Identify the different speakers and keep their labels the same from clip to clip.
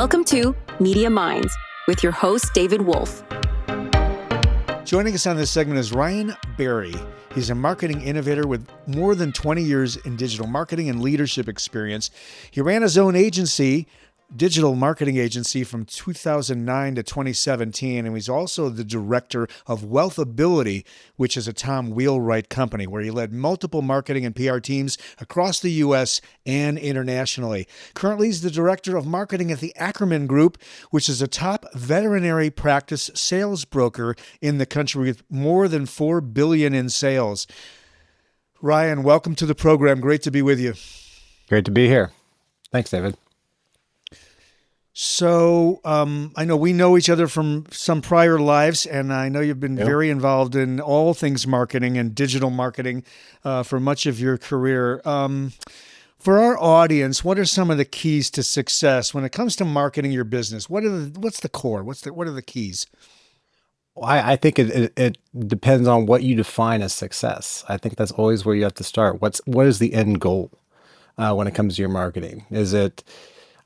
Speaker 1: Welcome to Media Minds with your host, David Wolf.
Speaker 2: Joining us on this segment is Ryan Berry. He's a marketing innovator with more than 20 years in digital marketing and leadership experience. He ran his own agency, digital marketing agency, from 2009 to 2017, and he's also the director of Wealthability, which is a Tom Wheelwright company, where he led multiple marketing and PR teams across the U.S. and internationally. Currently, he's the director of marketing at the Ackerman Group, which is a top veterinary practice sales broker in the country with more than $4 billion in sales. Ryan, welcome to the program. Great to be with you.
Speaker 3: Great to be here. Thanks, David.
Speaker 2: So I know we know each other from some prior lives, and I know you've been very involved in all things marketing and digital marketing for much of your career. For our audience, what are some of the keys to success when it comes to marketing your business? What's the core? What are the keys?
Speaker 3: Well, I think it depends on what you define as success. I think that's always where you have to start. What is the end goal when it comes to your marketing? Is it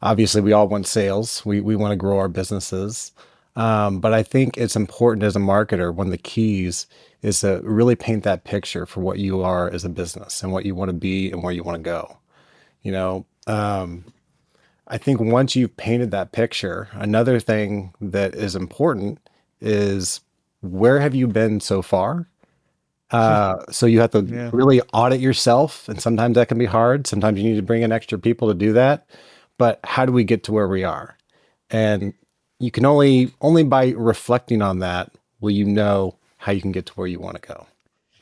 Speaker 3: obviously we all want sales. We want to grow our businesses. But I think it's important as a marketer, one of the keys is to really paint that picture for what you are as a business and what you want to be and where you want to go. I think once you've painted that picture, another thing that is important is where have you been so far? So you have to really audit yourself. And sometimes that can be hard. Sometimes you need to bring in extra people to do that. But how do we get to where we are? And you can only by reflecting on that will you know how you can get to where you want to go.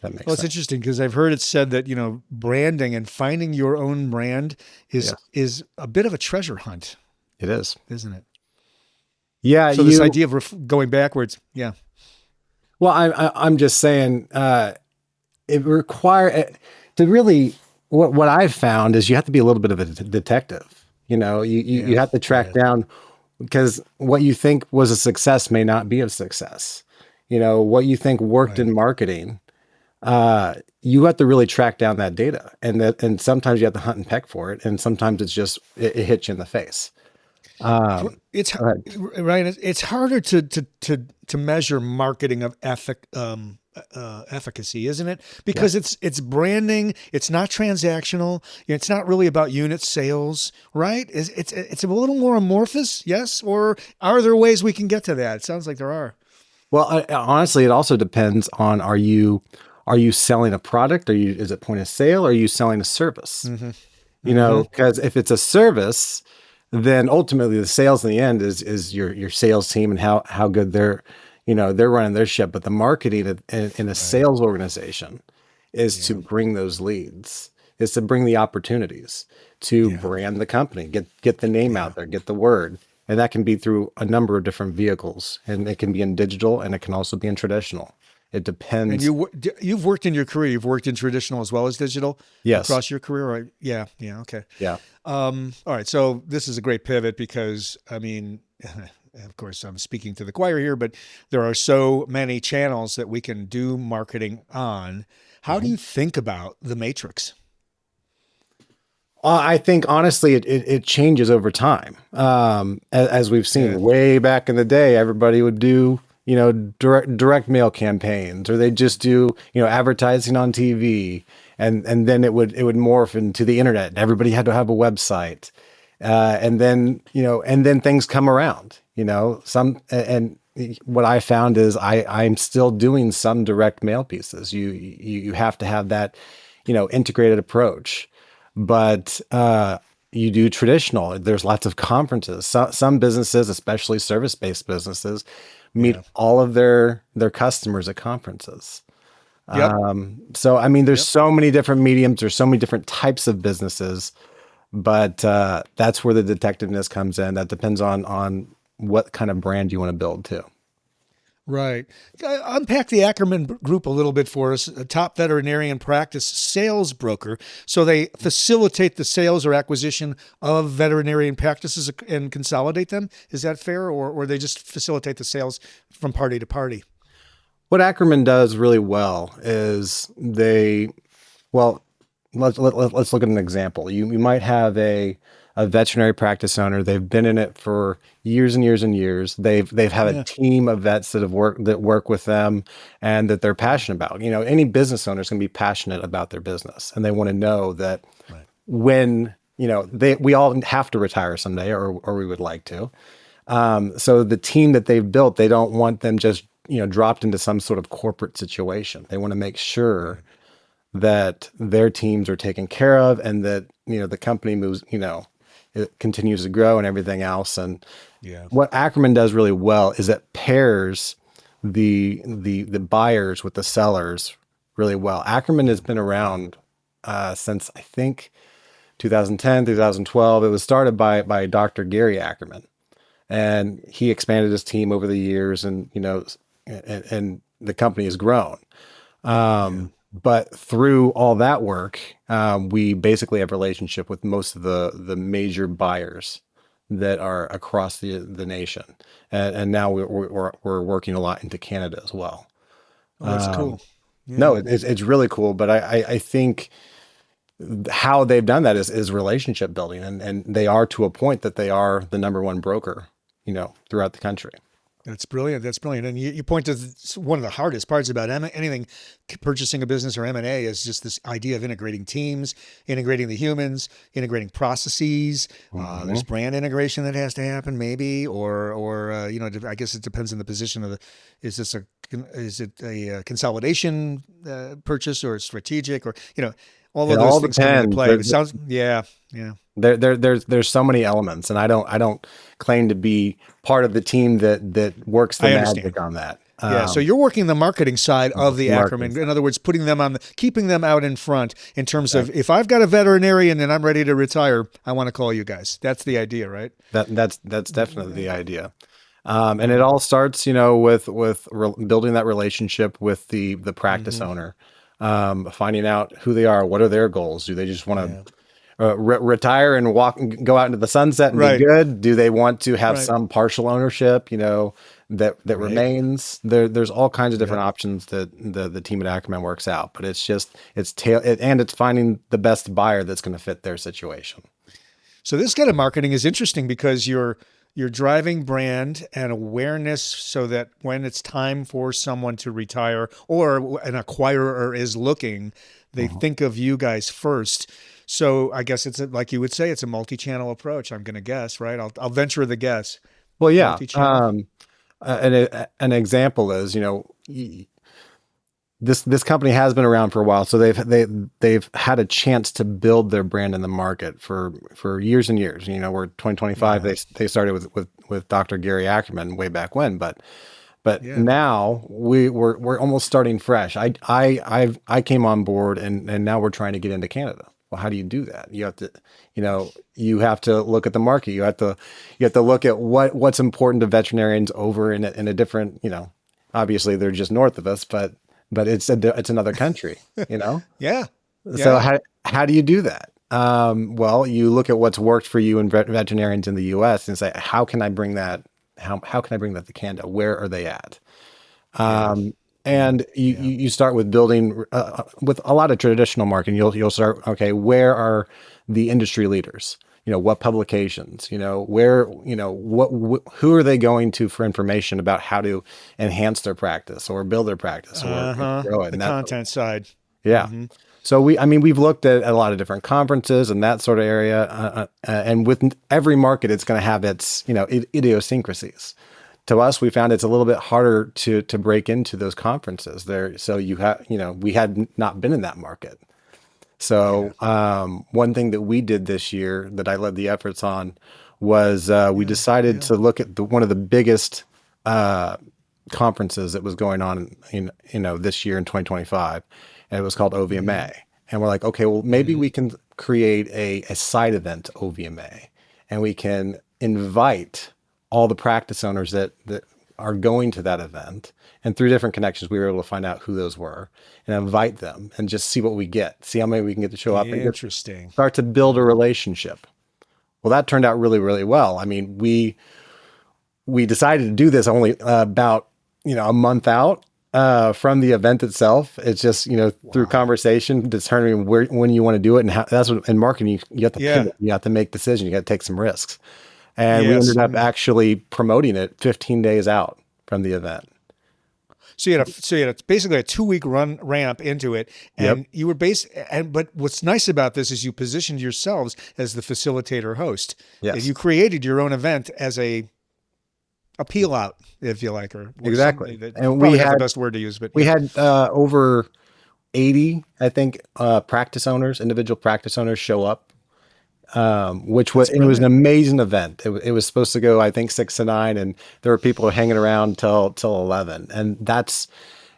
Speaker 3: That makes sense.
Speaker 2: It's interesting because I've heard it said that, branding and finding your own brand is a bit of a treasure hunt.
Speaker 3: It is.
Speaker 2: Isn't it?
Speaker 3: Yeah.
Speaker 2: So this idea of going backwards. Yeah.
Speaker 3: Well, I'm just saying it requires to really, what I've found is you have to be a little bit of a detective. You have to track down, because what you think was a success may not be a success. What you think worked in marketing, you have to really track down that data, and sometimes you have to hunt and peck for it, and sometimes it's just it hits you in the face.
Speaker 2: It's right. It's harder to measure marketing of efficacy, isn't it? Because it's branding. It's not transactional. It's not really about unit sales, right? It's a little more amorphous, yes? Or are there ways we can get to that? It sounds like there are.
Speaker 3: Well, honestly, it also depends on are you selling a product? Is it point of sale? Or are you selling a service? Mm-hmm. Because if it's a service, then ultimately the sales in the end is your sales team and how good they're running their ship. But the marketing in a sales organization is to bring those leads, is to bring the opportunities, to brand the company, get the name out there, get the word. And that can be through a number of different vehicles, and it can be in digital and it can also be in traditional. It depends.
Speaker 2: And you've worked in your career, you've worked in traditional as well as digital across your career, right? Yeah. Okay.
Speaker 3: Yeah.
Speaker 2: All right. So this is a great pivot because, of course, I'm speaking to the choir here, but there are so many channels that we can do marketing on. How do you think about the matrix?
Speaker 3: I think honestly, it changes over time. As we've seen way back in the day, everybody would do, direct mail campaigns, or they just do, advertising on TV, and then it would morph into the internet, and everybody had to have a website, and then things come around, and what I found is I'm still doing some direct mail pieces. You have to have that, integrated approach. But you do traditional. There's lots of conferences. Some businesses, especially service-based businesses, meet all of their customers at conferences. Yep. There's so many different mediums. There's so many different types of businesses. But that's where the detectiveness comes in. That depends on what kind of brand you want to build too.
Speaker 2: Right. Unpack the Ackerman Group a little bit for us, a top veterinarian practice sales broker. So they facilitate the sales or acquisition of veterinarian practices and consolidate them. Is that fair? Or they just facilitate the sales from party to party?
Speaker 3: What Ackerman does really well is let's look at an example. You might have a a veterinary practice owner. They've been in it for years and years and years. They've had a team of vets that work with them and that they're passionate about. Any business owner is going to be passionate about their business, and they want to know that when we all have to retire someday, or we would like to. So the team that they've built, they don't want them just dropped into some sort of corporate situation. They want to make sure that their teams are taken care of, and that the company moves, it continues to grow and everything else. And what Ackerman does really well is it pairs the buyers with the sellers really well. Ackerman has been around since, I think, 2010, 2012. It was started by Dr. Gary Ackerman, and he expanded his team over the years, and and the company has grown. But through all that work, we basically have a relationship with most of the major buyers that are across the nation, and now we're working a lot into Canada as well.
Speaker 2: Oh, that's cool.
Speaker 3: No, it's really cool. But I think how they've done that is relationship building, and they are, to a point, that they are the number one broker, throughout the country.
Speaker 2: That's brilliant. That's brilliant. And you point to one of the hardest parts about anything, purchasing a business or M&A, is just this idea of integrating teams, integrating the humans, integrating processes. There's brand integration that has to happen, maybe, or I guess it depends on the position of is it a consolidation purchase, or strategic, or all of those things come into play. It sounds, yeah.
Speaker 3: There's so many elements, and I don't claim to be part of the team that works the magic on that.
Speaker 2: So you're working the marketing side of the Ackerman. In other words, keeping them out in front in terms of, if I've got a veterinarian and I'm ready to retire, I want to call you guys. That's the idea, right?
Speaker 3: That's definitely the idea. And it all starts, with building that relationship with the practice owner, finding out who they are, what are their goals. Do they just want to retire and go out into the sunset and be good? Do they want to have some partial ownership, that remains? There's all kinds of different options that the team at Ackerman works out, but it's finding the best buyer that's going to fit their situation.
Speaker 2: So this kind of marketing is interesting because you're driving brand and awareness, so that when it's time for someone to retire, or an acquirer is looking, they think of you guys first. So I guess it's like you would say, it's a multi-channel approach, I'm going to guess, right? I'll venture the guess.
Speaker 3: Well, yeah. An example is, this company has been around for a while, so they've had a chance to build their brand in the market for years and years. We're 2025. They started with Dr. Gary Ackerman way back when, but now we're almost starting fresh. I came on board, and now we're trying to get into Canada. Well, how do you do that? You have to look at the market. You have to look at what's important to veterinarians over in a different, obviously they're just north of us, but it's another country,
Speaker 2: Yeah.
Speaker 3: So how do you do that? Well, you look at what's worked for you and veterinarians in the U.S. and say, how can I bring that? How can I bring that to Canada? Where are they at? And you start with building with a lot of traditional marketing. You'll start, okay, where are the industry leaders? What publications? Where? Who are they going to for information about how to enhance their practice or build their practice or grow it?
Speaker 2: The content side.
Speaker 3: Yeah. So we've looked at a lot of different conferences and that sort of area, and with every market, it's going to have its idiosyncrasies. To us, we found it's a little bit harder to break into those conferences there. So we had not been in that market. So one thing that we did this year that I led the efforts on was we decided to look at one of the biggest conferences that was going on this year in 2025, and it was called OVMA. And we're like, okay, well, maybe we can create a side event to OVMA, and we can invite all the practice owners that are going to that event. And through different connections, we were able to find out who those were and invite them and just see what we get, see how many we can get to show up.
Speaker 2: Interesting.
Speaker 3: And start to build a relationship. Well, that turned out really, really well. I mean, we decided to do this only about, a month out. from the event itself. It's just, through conversation, determining when you want to do it. And that's what in marketing, you have to pivot, you have to make decisions, you got to take some risks. And we ended up actually promoting it 15 days out from the event.
Speaker 2: So you had basically a 2-week ramp into it, and you were but what's nice about this is you positioned yourselves as the facilitator host.
Speaker 3: Yes.
Speaker 2: You created your own event as a peel out, if you like, or
Speaker 3: exactly.
Speaker 2: And we had the best word to use, but
Speaker 3: we had over 80, I think, individual practice owners show up. Which was, it was an amazing event. It was supposed to go, I think, 6 to 9, and there were people hanging around till 11. And that's,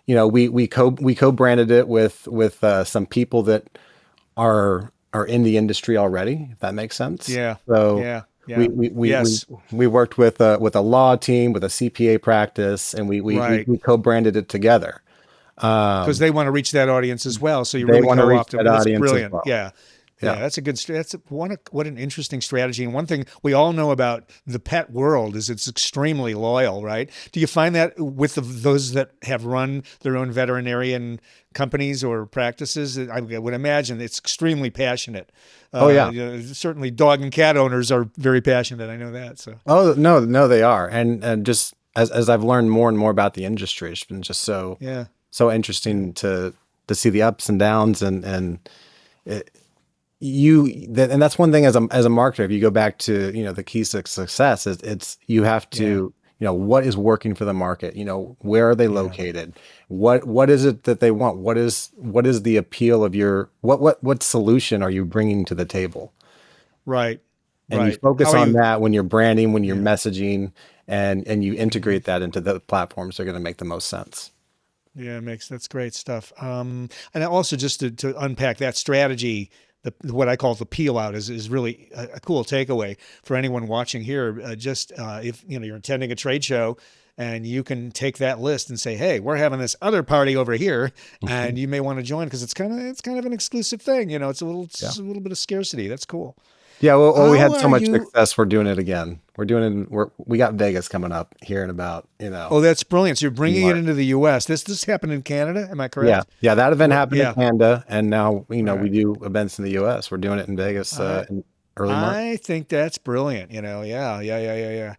Speaker 3: we co-branded it with some people that are in the industry already, if that makes sense.
Speaker 2: Yeah.
Speaker 3: So
Speaker 2: yeah.
Speaker 3: we worked with a law team, with a CPA practice, and we co-branded it together.
Speaker 2: Because they want to reach that audience as well. So you really co-opted. That's brilliant. Well. Yeah. Yeah, that's a good. What an interesting strategy. And one thing we all know about the pet world is it's extremely loyal, right? Do you find that with those that have run their own veterinarian companies or practices? I would imagine it's extremely passionate. Certainly dog and cat owners are very passionate. I know that. So.
Speaker 3: Oh no, they are, and just as I've learned more and more about the industry, it's been just so interesting to see the ups and downs and it. And that's one thing as a marketer, if you go back to, the keys to success it's you have to, what is working for the market? Where are they located? What is it that they want? What is the appeal of your, what solution are you bringing to the table?
Speaker 2: Right.
Speaker 3: And you focus on that when you're branding, when you're messaging, and you integrate that into the platforms that are going to make the most sense.
Speaker 2: Yeah, that's great stuff. And also just to unpack that strategy, what I call the peel out is really a cool takeaway for anyone watching here. If you're attending a trade show and you can take that list and say, hey, we're having this other party over here, and you may want to join because it's kind of an exclusive thing. It's a little bit of scarcity. That's cool.
Speaker 3: Yeah, well, we had so much success. We're doing it again. We're doing it. We got Vegas coming up here in about,
Speaker 2: Oh, that's brilliant. So you're bringing it into the U.S. This happened in Canada. Am I correct?
Speaker 3: Yeah. That event happened in Canada, and now we do events in the U.S. We're doing it in Vegas in early March.
Speaker 2: I think that's brilliant. Yeah.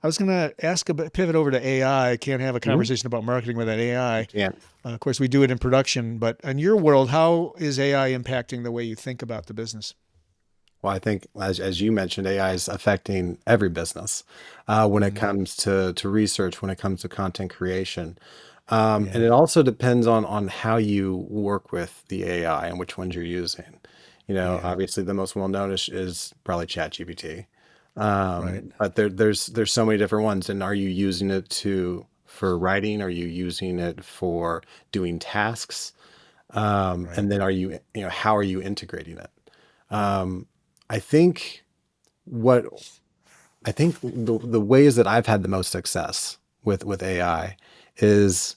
Speaker 2: I was going to pivot over to AI. I can't have a conversation about marketing without AI.
Speaker 3: Yeah.
Speaker 2: Of course, we do it in production, but in your world, how is AI impacting the way you think about the business?
Speaker 3: Well, I think, as you mentioned, AI is affecting every business when it comes to research, when it comes to content creation. And it also depends on how you work with the AI and which ones you're using. Obviously, the most well-known is probably ChatGPT. But there's so many different ones. And are you using it for writing? Are you using it for doing tasks? And then how are you integrating it? I think the ways that I've had the most success with AI is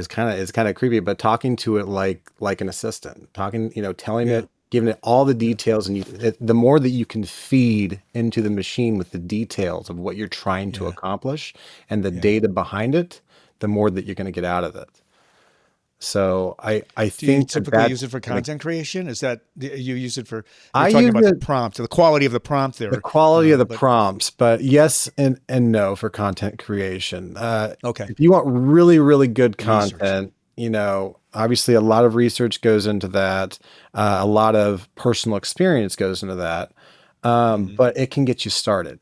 Speaker 3: kind of creepy, but talking to it like an assistant, telling it, giving it all the details, and the more that you can feed into the machine with the details of what you're trying to accomplish and the data behind it, the more that you're going to get out of it. So I think
Speaker 2: you typically use it for content creation? Is that you use it for? You're talking about the prompt, the quality of the prompt there.
Speaker 3: The quality of the prompts, but yes and no for content creation.
Speaker 2: Okay.
Speaker 3: If you want really, really good content, obviously a lot of research goes into that. A lot of personal experience goes into that. But it can get you started.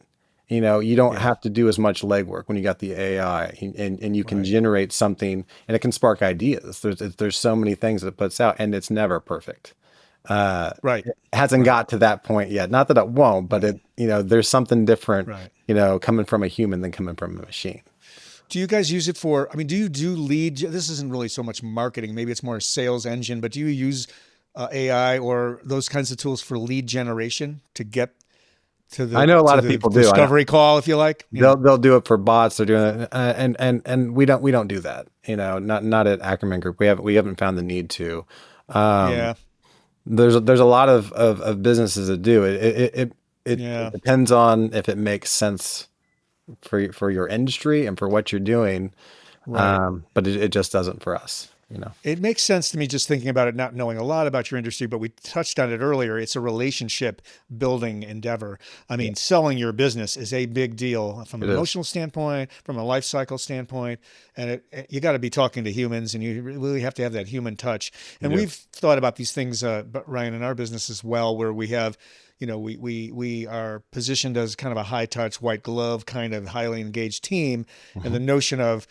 Speaker 3: You don't have to do as much legwork when you got the AI, and you can generate something, and it can spark ideas. There's so many things that it puts out, and it's never perfect. It hasn't got to that point yet. Not that it won't, but there's something different, coming from a human than coming from a machine.
Speaker 2: Do you guys use it for, do you do lead? This isn't really so much marketing. Maybe it's more a sales engine, but do you use AI or those kinds of tools for lead generation to get to the,
Speaker 3: I know a lot of people do
Speaker 2: discovery call, if you like.
Speaker 3: They'll do it for bots. They're doing it, and we don't do that. Not at Ackerman Group. We haven't found the need to. There's a lot of businesses that do it. It depends on if it makes sense for your industry and for what you're doing.
Speaker 2: Right.
Speaker 3: But it just doesn't for us, you know.
Speaker 2: It makes sense to me just thinking about it, not knowing a lot about your industry, but we touched on it earlier. It's a relationship building endeavor. I
Speaker 3: Yeah,
Speaker 2: mean, selling your business is a big deal from an
Speaker 3: it is.
Speaker 2: emotional standpoint, from a life cycle standpoint, and you got to be talking to humans, and you really have to have that human touch.
Speaker 3: You
Speaker 2: And
Speaker 3: do.
Speaker 2: we've thought about these things, but Ryan, in our business as well, where we have, we are positioned as kind of a high touch, white glove kind of highly engaged team, and
Speaker 3: Mhm.
Speaker 2: the notion of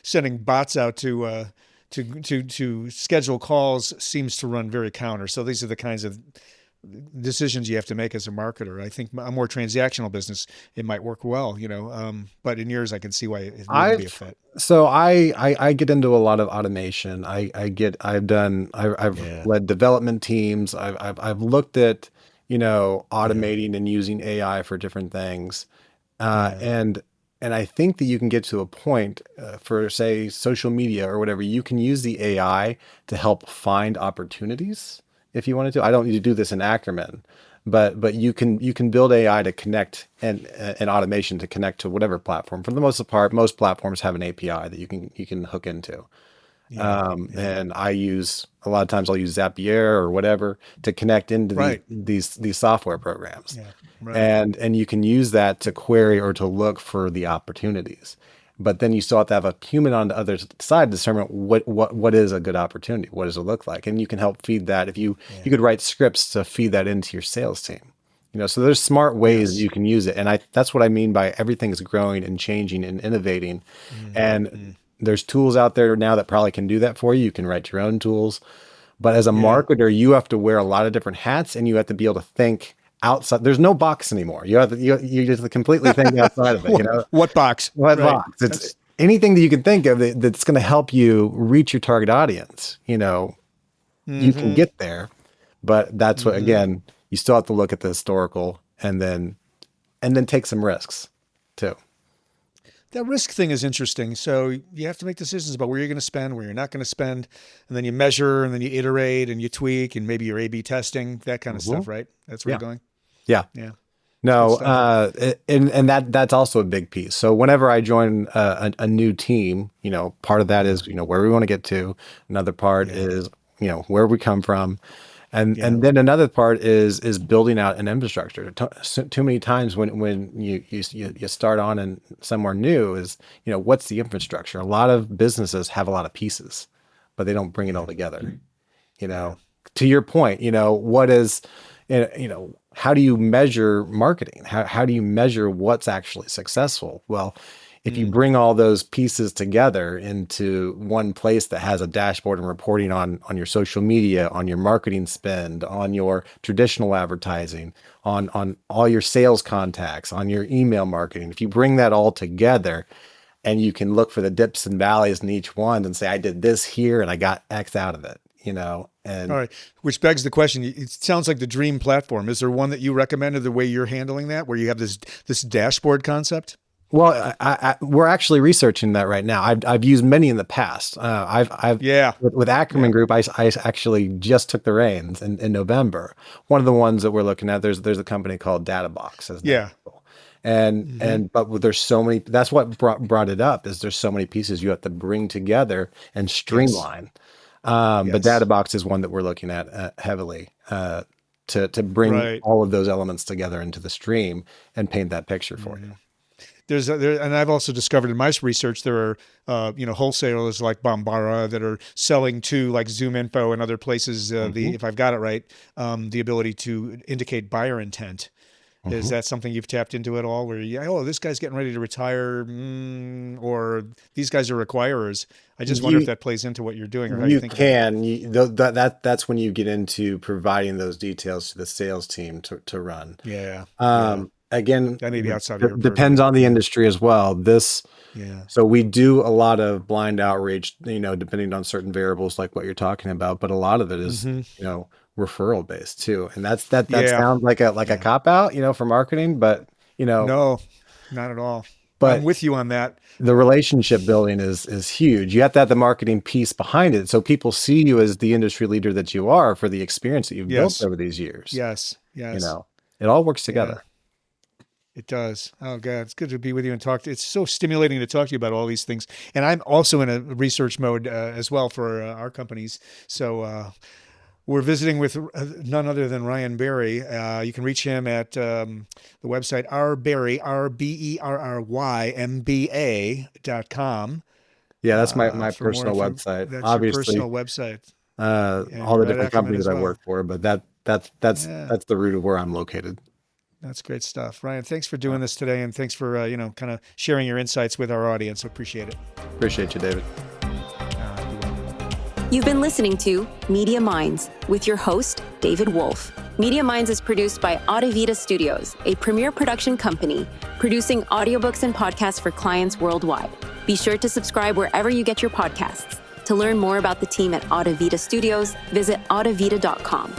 Speaker 2: sending bots out to schedule calls seems to run very counter. So these are the kinds of decisions you have to make as a marketer. I think a more transactional business, it might work well, but in yours, I can see why it wouldn't be a
Speaker 3: I've
Speaker 2: fit.
Speaker 3: so I get into a lot of automation. I've
Speaker 2: Yeah.
Speaker 3: led development teams. I've looked at,
Speaker 2: Yeah.
Speaker 3: automating and using AI for different things. Uh,
Speaker 2: Yeah.
Speaker 3: and and I think that you can get to a point, for say social media or whatever, you can use the AI to help find opportunities if you wanted to. I don't need to do this in Ackerman, but you can build AI to connect and automation to connect to whatever platform. For the most part, most platforms have an API that you can hook into.
Speaker 2: Yeah. Yeah.
Speaker 3: And a lot of times I'll use Zapier or whatever to connect into these
Speaker 2: Right.
Speaker 3: these software programs,
Speaker 2: Yeah. Right.
Speaker 3: and you can use that to query or to look for the opportunities. But then you still have to have a human on the other side to determine what is a good opportunity. What does it look like? And you can help feed that. If you
Speaker 2: Yeah.
Speaker 3: could write scripts to feed that into your sales team. So there's smart ways that
Speaker 2: Yes.
Speaker 3: you can use it. And that's what I mean by everything is growing and changing and innovating. And
Speaker 2: Mm-hmm.
Speaker 3: there's tools out there now that probably can do that for you. You can write your own tools. But as a
Speaker 2: Yeah.
Speaker 3: marketer, you have to wear a lot of different hats, and you have to be able to think outside. There's no box anymore. You just completely think outside of it.
Speaker 2: What box?
Speaker 3: What
Speaker 2: Right.
Speaker 3: box? It's
Speaker 2: That's
Speaker 3: anything that you can think of that's going to help you reach your target audience. You can
Speaker 2: mm-hmm.
Speaker 3: get there, but that's what,
Speaker 2: Mm-hmm.
Speaker 3: again, you still have to look at the historical and then take some risks too.
Speaker 2: That risk thing is interesting. So you have to make decisions about where you're going to spend, where you're not going to spend, and then you measure, and then you iterate, and you tweak, and maybe you're A/B testing, that kind of
Speaker 3: Mhm.
Speaker 2: stuff, right? That's where you're
Speaker 3: Yeah.
Speaker 2: going.
Speaker 3: Yeah.
Speaker 2: Yeah, it's good
Speaker 3: No,
Speaker 2: stuff.
Speaker 3: and that's also a big piece. So whenever I join a new team, part of that
Speaker 2: Yeah,
Speaker 3: is, where we want to get to. Another part
Speaker 2: yeah,
Speaker 3: is, where we come from, and
Speaker 2: yeah,
Speaker 3: and then another part is building out an infrastructure. Too many times when you start on and somewhere new is, what's the infrastructure? A lot of businesses have a lot of pieces, but they don't bring it all
Speaker 2: yeah,
Speaker 3: together. you
Speaker 2: yeah.
Speaker 3: know to your point, what is, how do you measure marketing? How do you measure what's actually successful? Well, if you
Speaker 2: Mm,
Speaker 3: bring all those pieces together into one place that has a dashboard and reporting on your social media, on your marketing spend, on your traditional advertising, on all your sales contacts, on your email marketing, if you bring that all together, and you can look for the dips and valleys in each one and say, I did this here and I got X out of it,
Speaker 2: all
Speaker 3: and
Speaker 2: right. Which begs the question. It sounds like the dream platform. Is there one that you recommended the way you're handling that, where you have this dashboard concept?
Speaker 3: well, we're actually researching that right now. I've used many in the past. I've
Speaker 2: Yeah,
Speaker 3: with Ackerman
Speaker 2: yeah,
Speaker 3: Group, I actually just took the reins in November. One of the ones that we're looking at, there's a company called DataBox as an
Speaker 2: yeah.
Speaker 3: example. And
Speaker 2: Hmm.
Speaker 3: and but there's so many. That's what brought it up. Is there's so many pieces you have to bring together and
Speaker 2: Yes,
Speaker 3: streamline. But
Speaker 2: yes.
Speaker 3: DataBox is one that we're looking at heavily, to bring
Speaker 2: Right.
Speaker 3: all of those elements together into the stream and paint that picture for you.
Speaker 2: And I've also discovered in my research there are wholesalers like Bombara that are selling to like Zoom Info and other places. The
Speaker 3: Hmm.
Speaker 2: If I've got it right, the ability to indicate buyer intent. Is
Speaker 3: Hmm.
Speaker 2: that something you've tapped into at all? Where this guy's getting ready to retire, or these guys are acquirers. I just wonder if
Speaker 3: You
Speaker 2: that plays into what you're doing or how you
Speaker 3: you
Speaker 2: think about it.
Speaker 3: can that's when you get into providing those details to the sales team to run.
Speaker 2: Yeah, yeah.
Speaker 3: Again,
Speaker 2: That may be outside of your
Speaker 3: depends
Speaker 2: purview.
Speaker 3: on the
Speaker 2: Yeah,
Speaker 3: industry as well.
Speaker 2: yeah.
Speaker 3: So we do a lot of blind outreach, depending on certain variables like what you're talking about, but a lot of it is,
Speaker 2: Hmm.
Speaker 3: referral based too. And that
Speaker 2: Yeah,
Speaker 3: sounds like a
Speaker 2: yeah.
Speaker 3: cop out, for marketing, you know,
Speaker 2: No, not at all. I'm
Speaker 3: but
Speaker 2: with you on that.
Speaker 3: the relationship building is huge. You have to have the marketing piece behind it. So people see you as the industry leader that you are for the experience that you've built
Speaker 2: Yes,
Speaker 3: over these years.
Speaker 2: yes,
Speaker 3: You
Speaker 2: yes.
Speaker 3: know, it all works
Speaker 2: Yeah.
Speaker 3: together.
Speaker 2: It does. Oh God, it's good to be with you and talk. It's so stimulating to talk to you about all these things. And I'm also in a research mode as well for our companies. So we're visiting with none other than Ryan Berry. You can reach him at the website rberry, RBERRYMBA.com.
Speaker 3: Yeah, that's my personal website.
Speaker 2: That's
Speaker 3: Obviously,
Speaker 2: your personal website.
Speaker 3: all the different companies I work for, but that's the root of where I'm located.
Speaker 2: That's great stuff. Ryan, thanks for doing this today, and thanks for kind of sharing your insights with our audience. I appreciate it.
Speaker 3: Appreciate you, David.
Speaker 1: You've been listening to Media Minds with your host, David Wolf. Media Minds is produced by Audivita Studios, a premier production company producing audiobooks and podcasts for clients worldwide. Be sure to subscribe wherever you get your podcasts. To learn more about the team at Audivita Studios, visit audivita.com.